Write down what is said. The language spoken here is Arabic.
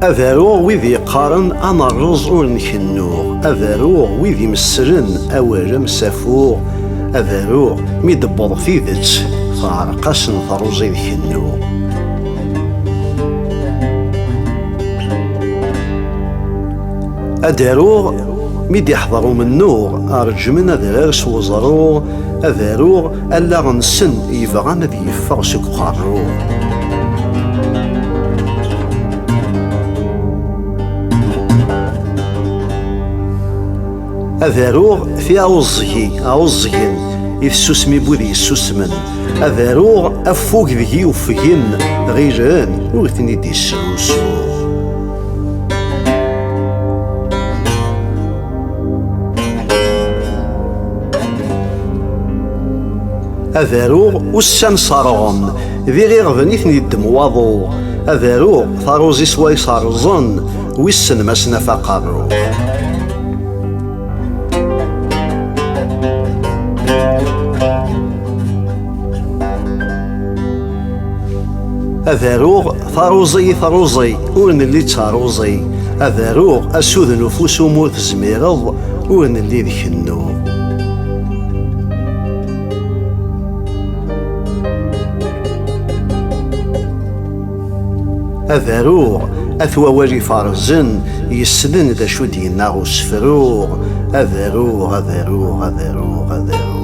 أذاروغ ويذي يقارن أنا الرز ور نكنوغ، أذاروغ ويذي يمسلن أولا مسافوغ، أذاروغ مي دبض في ذات فعرقاس نفروزي ذكنوغ. أداروغ ميد يحضروا منوغ أرجمن أذراس وزروغ، أذاروغ ألا غنسن يبغى ذي يفغ سك قاروغ. أذاروغ في أوزغين يفسوسمي بوذي يسوسمن، أذاروغ أفوق ذي وفقين غيران وغتني دي السلوسو. أذاروغ وسان صارغن ذي غير غنيثني الدمواضو، أذاروغ ثاروزي سواي صارزن ويسن مسنا فقارو. أذاروغ ثاروزي ورن اللي تاروزي، أذاروغ أسود نفوس وموت زميرض ورن اللي ذكنو. أذاروغ أثوى والي فارزن يسدن ذا شو دينا وسفروغ. أذاروغ أذاروغ أذاروغ أذاروغ